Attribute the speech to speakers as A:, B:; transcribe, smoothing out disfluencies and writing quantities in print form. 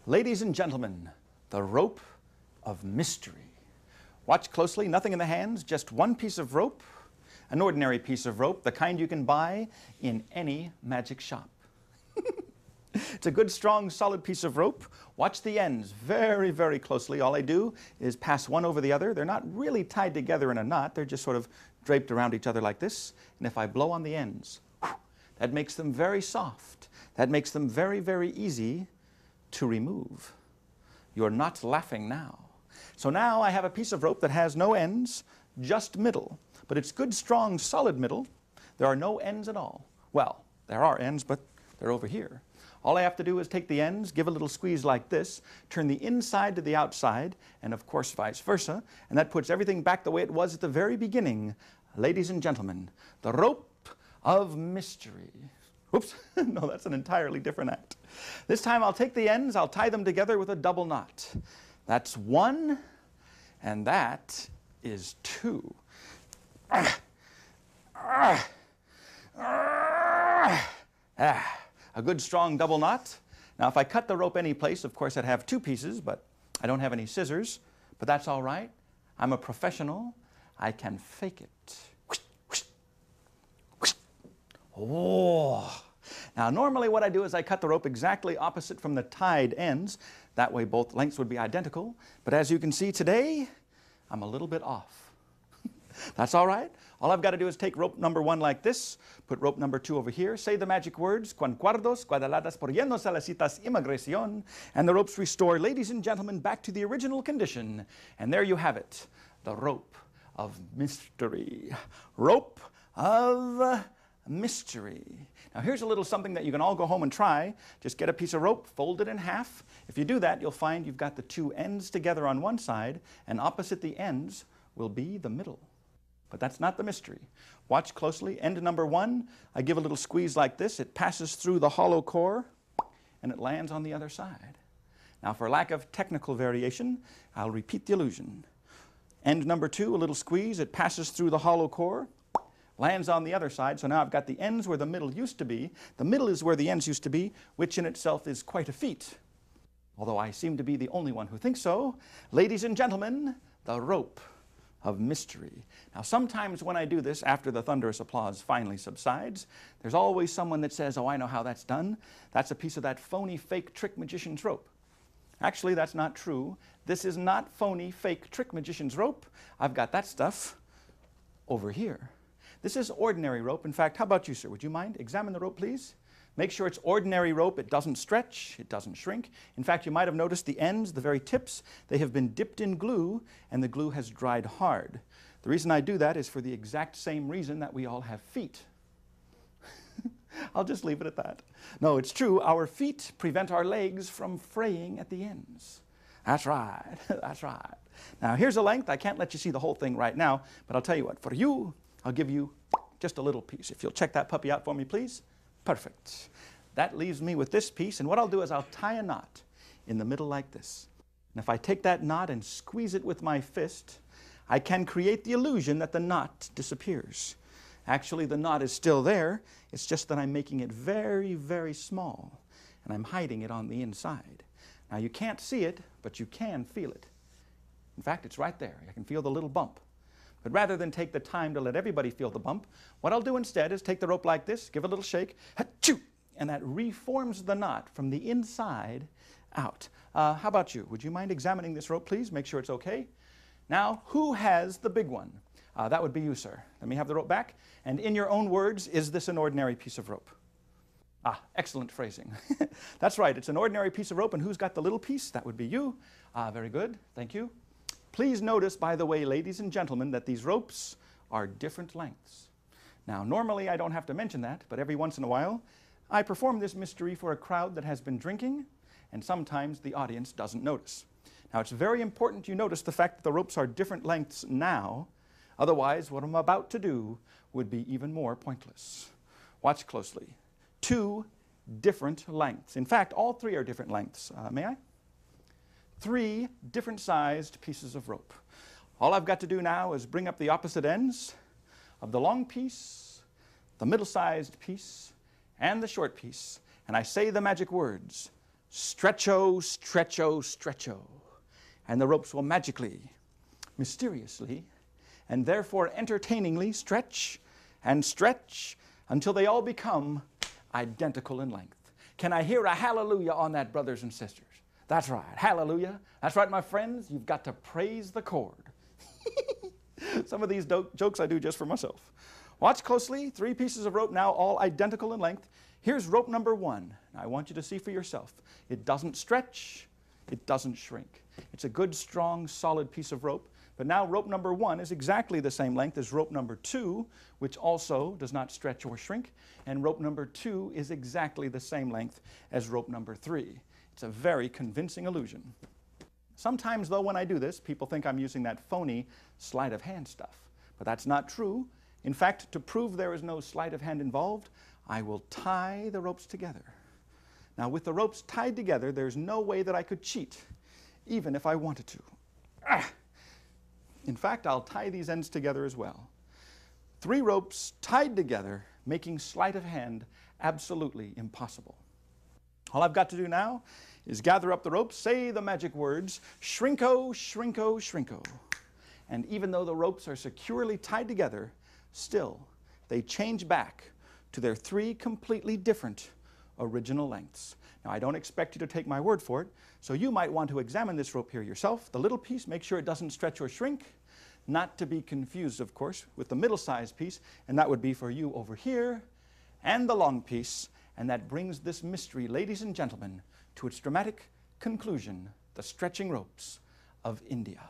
A: Ladies and gentlemen, the rope of mystery. Watch closely, nothing in the hands, just one piece of rope, an ordinary piece of rope, the kind you can buy in any magic shop. It's a good, strong, solid piece of rope. Watch the ends very, very closely. All I do is pass one over the other. They're not really tied together in a knot. They're just sort of draped around each other like this. And if I blow on the ends, that makes them very soft. That makes them very, very easy to remove. You're not laughing now. So now I have a piece of rope that has no ends, just middle. But it's good, strong, solid middle. There are no ends at all. Well, there are ends, but they're over here. All I have to do is take the ends, give a little squeeze like this, turn the inside to the outside, and of course vice versa, and that puts everything back the way it was at the very beginning. Ladies and gentlemen, the rope of mystery. Oops, no, that's an entirely different act. This time I'll take the ends, I'll tie them together with a double knot. That's one, and that is two. A good strong double knot. Now if I cut the rope any place, of course I'd have two pieces, but I don't have any scissors, but that's all right. I'm a professional. I can fake it. Oh. Now normally what I do is I cut the rope exactly opposite from the tied ends. That way both lengths would be identical. But as you can see today, I'm a little bit off. That's all right. All I've got to do is take rope number one like this, put rope number two over here, say the magic words, concuerdos, cuadradas, poniéndose las citas, imigración, and the ropes restore, ladies and gentlemen, back to the original condition. And there you have it, the rope of mystery. Rope of mystery. Now here's a little something that you can all go home and try. Just get a piece of rope, fold it in half. If you do that, you'll find you've got the two ends together on one side, and opposite the ends will be the middle. But that's not the mystery. Watch closely. End number one, I give a little squeeze like this. It passes through the hollow core, and it lands on the other side. Now for lack of technical variation, I'll repeat the illusion. End number two, a little squeeze. It passes through the hollow core, lands on the other side. So now I've got the ends where the middle used to be. The middle is where the ends used to be, which in itself is quite a feat. Although I seem to be the only one who thinks so. Ladies and gentlemen, the rope of mystery. Now sometimes when I do this, after the thunderous applause finally subsides, there's always someone that says, oh, I know how that's done. That's a piece of that phony, fake, trick magician's rope. Actually, that's not true. This is not phony, fake, trick magician's rope. I've got that stuff over here. This is ordinary rope. In fact, how about you, sir? Would you mind? Examine the rope, please. Make sure it's ordinary rope. It doesn't stretch. It doesn't shrink. In fact, you might have noticed the ends, the very tips, they have been dipped in glue, and the glue has dried hard. The reason I do that is for the exact same reason that we all have feet. I'll just leave it at that. No, it's true. Our feet prevent our legs from fraying at the ends. That's right. That's right. Now, here's a length. I can't let you see the whole thing right now, but I'll tell you what. For you, I'll give you just a little piece. If you'll check that puppy out for me, please. Perfect. That leaves me with this piece, and what I'll do is I'll tie a knot in the middle like this. And if I take that knot and squeeze it with my fist, I can create the illusion that the knot disappears. Actually, the knot is still there. It's just that I'm making it very, very small, and I'm hiding it on the inside. Now, you can't see it, but you can feel it. In fact, it's right there. I can feel the little bump. But rather than take the time to let everybody feel the bump, what I'll do instead is take the rope like this, give a little shake, ha-choo, and that reforms the knot from the inside out. How about you? Would you mind examining this rope, please? Make sure it's okay. Now, who has the big one? That would be you, sir. Let me have the rope back. And in your own words, is this an ordinary piece of rope? Ah, excellent phrasing. That's right, it's an ordinary piece of rope, and who's got the little piece? That would be you. Very good, thank you. Please notice, by the way, ladies and gentlemen, that these ropes are different lengths. Now, normally I don't have to mention that, but every once in a while, I perform this mystery for a crowd that has been drinking, and sometimes the audience doesn't notice. Now, it's very important you notice the fact that the ropes are different lengths now. Otherwise, what I'm about to do would be even more pointless. Watch closely. Two different lengths. In fact, all three are different lengths. May I? Three different sized pieces of rope. All I've got to do now is bring up the opposite ends of the long piece, the middle-sized piece, and the short piece, and I say the magic words, stretcho, stretcho, stretcho. And the ropes will magically, mysteriously, and therefore entertainingly stretch and stretch until they all become identical in length. Can I hear a hallelujah on that, brothers and sisters? That's right, hallelujah. That's right, my friends, you've got to praise the cord. Some of these jokes I do just for myself. Watch closely, 3 pieces of rope now, all identical in length. Here's rope number 1. I want you to see for yourself. It doesn't stretch, it doesn't shrink. It's a good, strong, solid piece of rope. But now rope number 1 is exactly the same length as rope number 2, which also does not stretch or shrink. And rope number 2 is exactly the same length as rope number 3. It's a very convincing illusion. Sometimes, though, when I do this, people think I'm using that phony sleight of hand stuff. But that's not true. In fact, to prove there is no sleight of hand involved, I will tie the ropes together. Now, with the ropes tied together, there's no way that I could cheat, even if I wanted to. In fact, I'll tie these ends together as well. 3 ropes tied together, making sleight of hand absolutely impossible. All I've got to do now is gather up the ropes, say the magic words, shrinko, shrinko, shrinko. And even though the ropes are securely tied together, still they change back to their 3 completely different original lengths. Now, I don't expect you to take my word for it, so you might want to examine this rope here yourself. The little piece, make sure it doesn't stretch or shrink. Not to be confused, of course, with the middle-sized piece, and that would be for you over here, and the long piece, and that brings this mystery, ladies and gentlemen, to its dramatic conclusion, the stretching ropes of India.